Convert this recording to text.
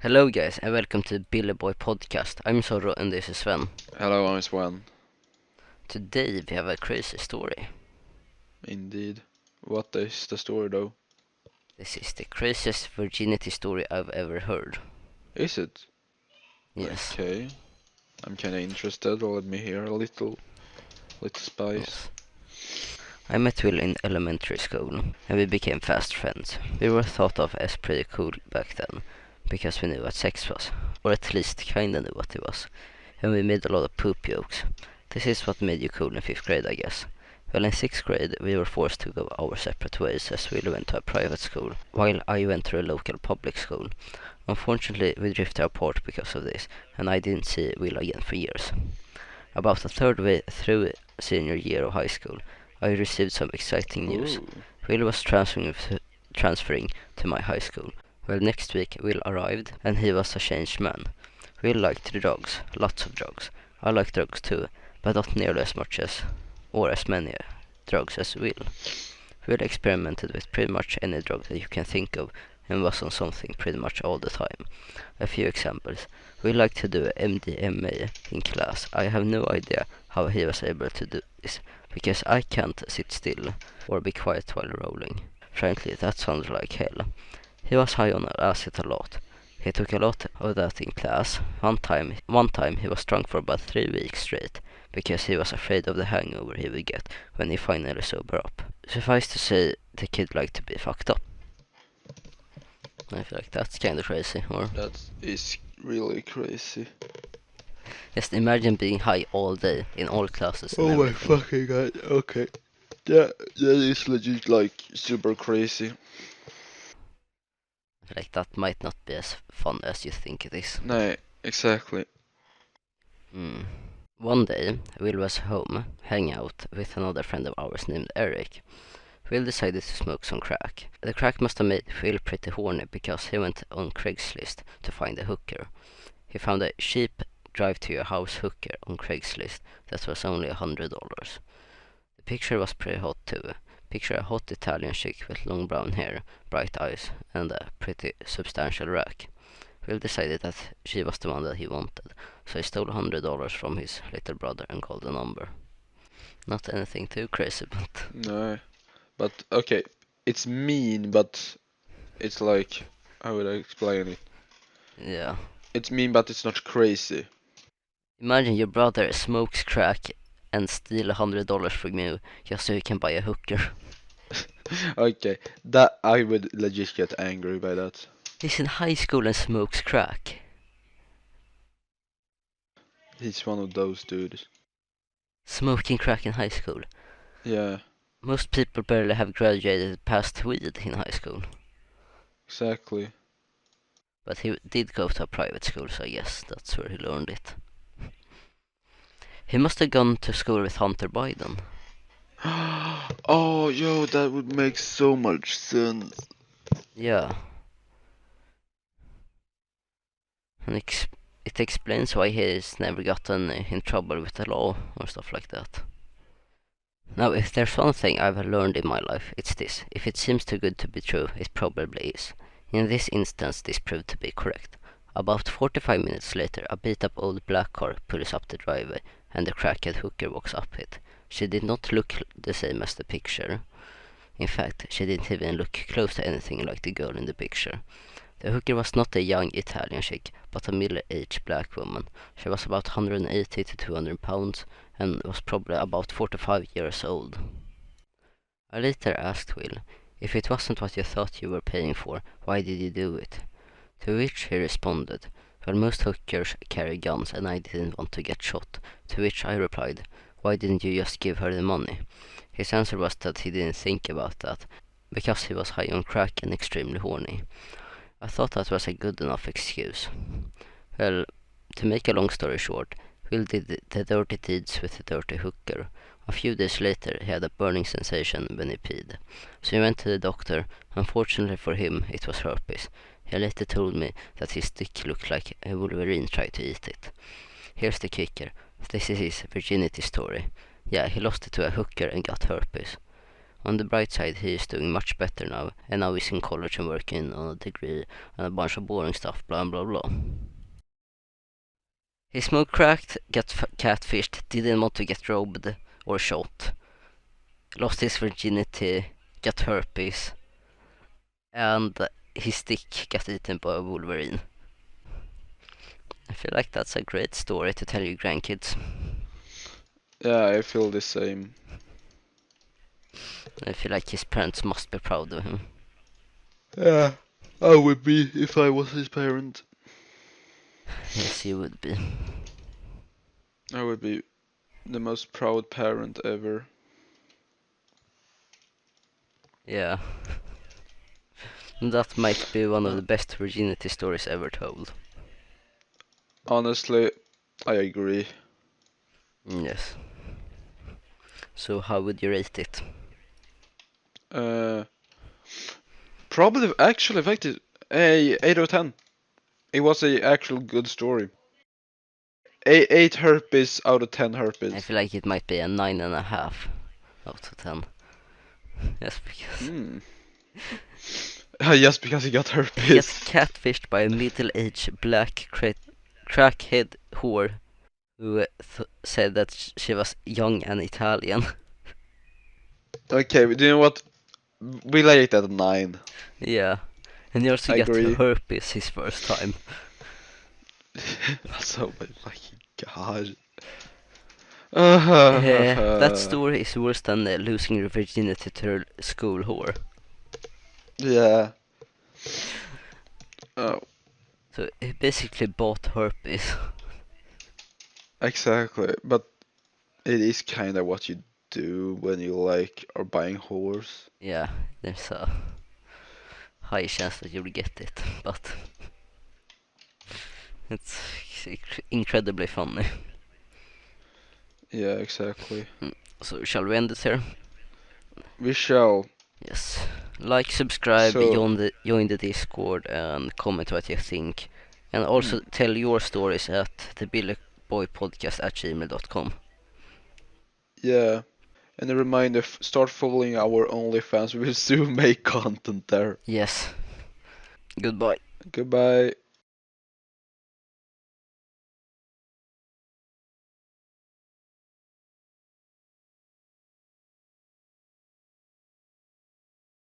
Hello guys and welcome to the Billyboy podcast. I'm Zorro and this is Sven. Hello, I'm Swan. Today we have a crazy story. Indeed. What is the story though? This is the craziest virginity story I've ever heard. Is it? Yes. Okay. I'm kinda interested. Let me hear a little spice. Yes. I met Will in elementary school and we became fast friends. We were thought of as pretty cool back then because we knew what sex was, or at least kinda knew what it was, and we made a lot of poop jokes. This is what made you cool in 5th grade, I guess. Well, in 6th grade, we were forced to go our separate ways as Will went to a private school, while I went to a local public school. Unfortunately, we drifted apart because of this, and I didn't see Will again for years. About a third way through senior year of high school, I received some exciting news. Ooh. Will was transferring to my high school. Well, next week Will arrived, and he was a changed man. Will liked drugs, lots of drugs. I like drugs too, but not nearly as much as, or as many drugs as Will. Will experimented with pretty much any drug that you can think of, and was on something pretty much all the time. A few examples. Will liked to do MDMA in class. I have no idea how he was able to do this, because I can't sit still or be quiet while rolling. Frankly, that sounds like hell. He was high on acid a lot. He took a lot of that in class. One time he was drunk for about 3 weeks straight, because he was afraid of the hangover he would get when he finally sobered up. Suffice to say, the kid liked to be fucked up. I feel like that's kinda crazy, or... That is really crazy. Just imagine being high all day, in all classes and Oh my everything. fucking god, okay. That is legit like super crazy. I feel like that might not be as fun as you think it is. No, exactly. One day, Will was home, hanging out with another friend of ours named Eric. Will decided to smoke some crack. The crack must have made Will pretty horny because he went on Craigslist to find a hooker. He found a cheap drive to your house hooker on Craigslist that was only $100. The picture was pretty hot too. Picture a hot Italian chick with long brown hair, bright eyes, and a pretty substantial rack. Will decided that she was the one that he wanted, so he stole $100 from his little brother and called the number. Not anything too crazy, but... No. But okay, it's mean, but it's like, how would I explain it? yeah. It's mean, but it's not crazy. Imagine your brother smokes crack and steal $100 from you just so he can buy a hooker. Okay, that I would legit get angry by that. He's in high school and smokes crack. He's one of those dudes. Smoking crack in high school. Yeah, Most people barely have graduated past weed in high school. exactly. But he did go to a private school, so I guess that's where he learned it. He must have gone to school with Hunter Biden. Oh, yo, that would make so much sense. Yeah. And it explains why he's never gotten in trouble with the law or stuff like that. Now, if there's one thing I've learned in my life, it's this. If it seems too good to be true, it probably is. In this instance, this proved to be correct. About 45 minutes later, a beat-up old black car pulls up the driveway, and the crackhead hooker walks up it. She did not look the same as the picture. In fact, she didn't even look close to anything like the girl in the picture. The hooker was not a young Italian chick, but a middle-aged black woman. She was about 180 to 200 pounds, and was probably about 45 years old. I later asked Will, if it wasn't what you thought you were paying for, why did you do it? To which he responded, well, most hookers carry guns and I didn't want to get shot. To which I replied, why didn't you just give her the money? His answer was that he didn't think about that, because he was high on crack and extremely horny. I thought that was a good enough excuse. Well, to make a long story short, Will did the dirty deeds with the dirty hooker. A few days later, he had a burning sensation when he peed. So he went to the doctor. Unfortunately for him, it was herpes. He later told me that his dick looked like a wolverine tried to eat it. Here's the kicker. This is his virginity story. Yeah, he lost it to a hooker and got herpes. On the bright side, he is doing much better now, and now he's in college and working on a degree and a bunch of boring stuff, blah blah blah. He smoked crack, got catfished, didn't want to get robbed or shot, lost his virginity, got herpes, and his stick got eaten by a wolverine. I feel like that's a great story to tell your grandkids. Yeah, I feel the same. I feel like his parents must be proud of him. Yeah, I would be if I was his parent. Yes, he would be. I would be the most proud parent ever. Yeah. That might be one of the best virginity stories ever told. Honestly, I agree. Yes. So how would you rate it? Probably, actually, in fact, a 8 out of 10. It was a actual good story. 8 herpes out of 10 I herpes. feel like it might be a 9.5 out of 10. Yes, because Just because he got he got herpes. catfished by a middle-aged black crackhead whore who said that she was young and Italian. Okay, but you know what? We lay it at a 9. Yeah, and he also I got agree. herpes his first time. Oh my fucking god. That story is worse than losing your virginity to her school whore. Yeah. Oh, So he basically bought herpes. exactly. But it is kind of what you do when you like are buying horse. Yeah, there's a high chance that you'll get it, but it's incredibly funny. Yeah, exactly. So shall we end it here? We shall. Yes. Like, subscribe, So, join the Discord, and comment what you think. And also tell your stories at thebillyboypodcast@gmail.com. yeah. And a reminder, start following our OnlyFans. We will soon make content there. Yes. Goodbye. Goodbye.